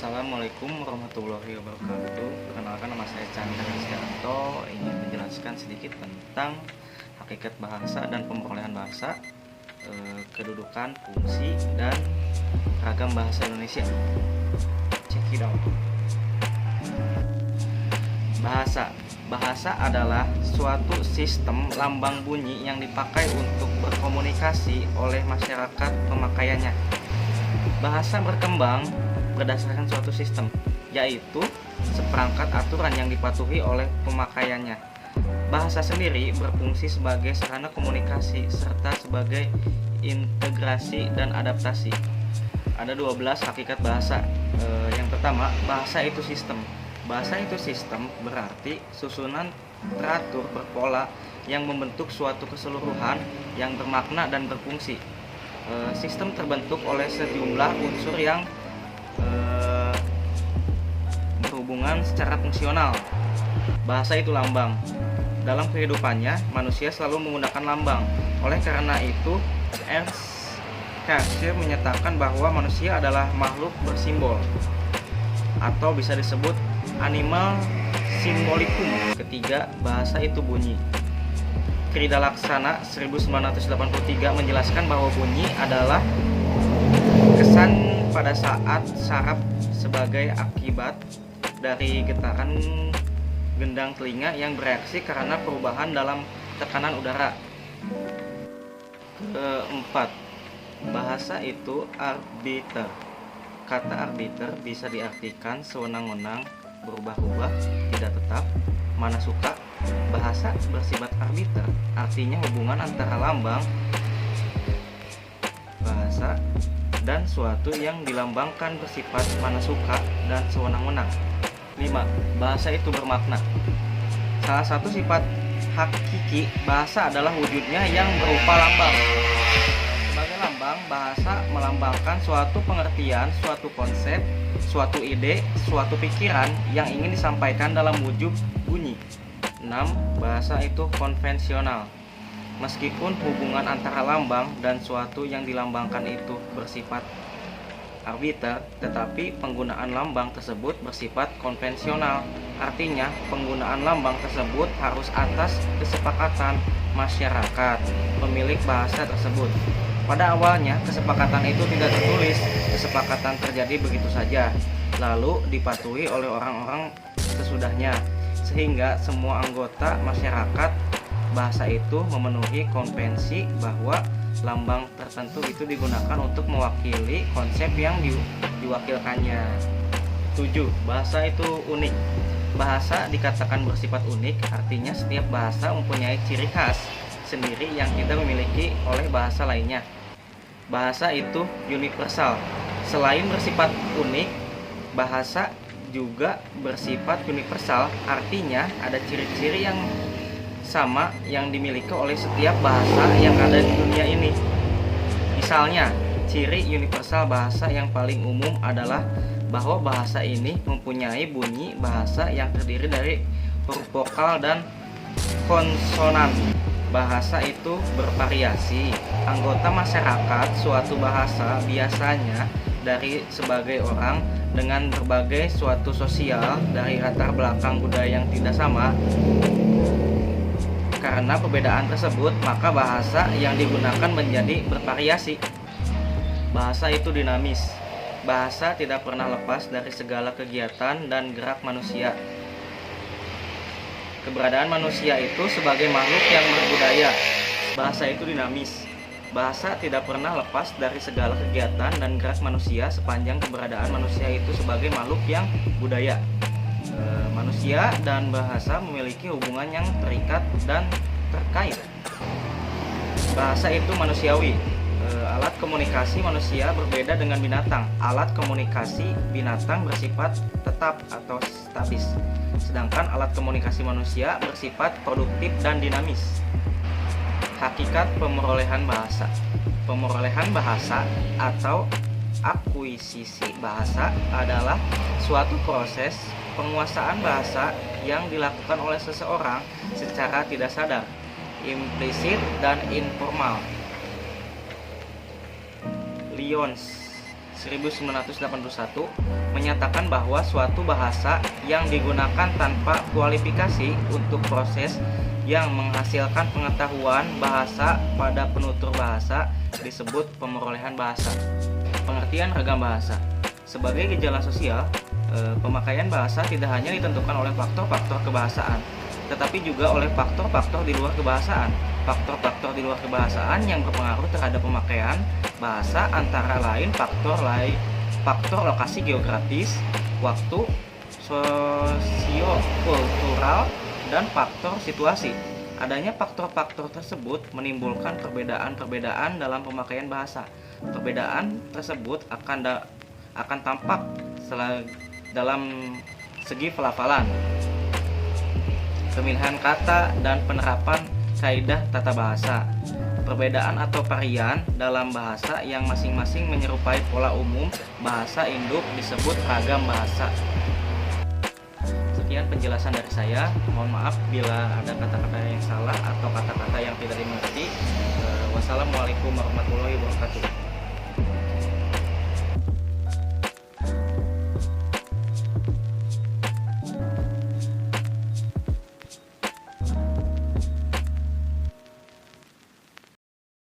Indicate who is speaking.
Speaker 1: Assalamualaikum warahmatullahi wabarakatuh. Perkenalkan, nama saya Chandra Rizkanto. Ingin menjelaskan sedikit tentang hakikat bahasa dan pemerolehan bahasa, kedudukan, fungsi, dan ragam bahasa Indonesia. Check it out. Bahasa adalah suatu sistem lambang bunyi yang dipakai untuk berkomunikasi oleh masyarakat pemakaiannya. Bahasa berkembang berdasarkan suatu sistem, yaitu seperangkat aturan yang dipatuhi oleh pemakaiannya. Bahasa sendiri berfungsi sebagai sarana komunikasi serta sebagai integrasi dan adaptasi. Ada 12 hakikat bahasa. Yang pertama, bahasa itu sistem. Bahasa itu sistem berarti susunan teratur berpola yang membentuk suatu keseluruhan yang bermakna dan berfungsi. Sistem terbentuk oleh sejumlah unsur yang berhubungan secara fungsional. Bahasa itu lambang. Dalam kehidupannya, manusia selalu menggunakan lambang. Oleh karena itu, Ernst Haeckel menyatakan bahwa manusia adalah makhluk bersimbol, atau bisa disebut animal symbolikum. Ketiga, bahasa itu bunyi. Krida Laksana 1983 menjelaskan bahwa bunyi adalah kesan pada saat saraf sebagai akibat dari getaran gendang telinga yang bereaksi karena perubahan dalam tekanan udara. Keempat, bahasa itu arbiter. Kata arbiter bisa diartikan sewenang-wenang, berubah-ubah, tidak tetap, mana suka. Bahasa bersifat arbiter, artinya hubungan antara lambang bahasa dan suatu yang dilambangkan bersifat mana suka dan sewenang-wenang. 5. Bahasa itu bermakna. Salah satu sifat hakiki bahasa adalah wujudnya yang berupa lambang. Sebagai lambang, bahasa melambangkan suatu pengertian, suatu konsep, suatu ide, suatu pikiran yang ingin disampaikan dalam wujud bunyi. 6. Bahasa itu konvensional. Meskipun hubungan antara lambang dan suatu yang dilambangkan itu bersifat arbiter, tetapi penggunaan lambang tersebut bersifat konvensional. Artinya, penggunaan lambang tersebut harus atas kesepakatan masyarakat pemilik bahasa tersebut. Pada awalnya, kesepakatan itu tidak tertulis. Kesepakatan terjadi begitu saja, lalu dipatuhi oleh orang-orang sesudahnya, sehingga semua anggota masyarakat bahasa itu memenuhi konvensi bahwa lambang tertentu itu digunakan untuk mewakili konsep yang diwakilkannya. 7. Bahasa itu unik. Bahasa dikatakan bersifat unik, artinya setiap bahasa mempunyai ciri khas sendiri yang tidak dimiliki oleh bahasa lainnya. Bahasa itu universal. Selain bersifat unik, bahasa juga bersifat universal, artinya ada ciri-ciri yang sama yang dimiliki oleh setiap bahasa yang ada di dunia ini. Misalnya, ciri universal bahasa yang paling umum adalah bahwa bahasa ini mempunyai bunyi bahasa yang terdiri dari huruf vokal dan konsonan. Bahasa itu bervariasi. Anggota masyarakat suatu bahasa biasanya dari sebagai orang dengan berbagai suatu sosial dari latar belakang budaya yang tidak sama. Karena perbedaan tersebut, maka bahasa yang digunakan menjadi bervariasi. Bahasa itu dinamis. Bahasa tidak pernah lepas dari segala kegiatan dan gerak manusia. Keberadaan manusia itu sebagai makhluk yang berbudaya. Bahasa itu dinamis. Bahasa tidak pernah lepas dari segala kegiatan dan gerak manusia sepanjang keberadaan manusia itu sebagai makhluk yang budaya. Manusia dan bahasa memiliki hubungan yang terikat dan terkait. Bahasa itu manusiawi. Alat komunikasi manusia berbeda dengan binatang. Alat komunikasi binatang bersifat tetap atau statis, sedangkan alat komunikasi manusia bersifat produktif dan dinamis. Hakikat pemerolehan bahasa. Pemerolehan bahasa atau akuisisi bahasa adalah suatu proses penguasaan bahasa yang dilakukan oleh seseorang secara tidak sadar, implisit dan informal. Lyons 1981 menyatakan bahwa suatu bahasa yang digunakan tanpa kualifikasi untuk proses yang menghasilkan pengetahuan bahasa pada penutur bahasa disebut pemerolehan bahasa. Pengertian ragam bahasa. Sebagai gejala sosial, pemakaian bahasa tidak hanya ditentukan oleh faktor-faktor kebahasaan, tetapi juga oleh faktor-faktor di luar kebahasaan. Faktor-faktor di luar kebahasaan yang berpengaruh terhadap pemakaian bahasa antara lain faktor lokasi geografis, waktu, sosiokultural, dan faktor situasi. Adanya faktor-faktor tersebut menimbulkan perbedaan-perbedaan dalam pemakaian bahasa. Perbedaan tersebut akan tampak dalam segi pelafalan, pemilihan kata, dan penerapan kaidah tata bahasa. Perbedaan atau varian dalam bahasa yang masing-masing menyerupai pola umum bahasa induk disebut ragam bahasa. Sekian penjelasan dari saya. Mohon maaf bila ada kata-kata yang salah atau kata-kata yang tidak dimengerti. Wassalamualaikum warahmatullahi wabarakatuh.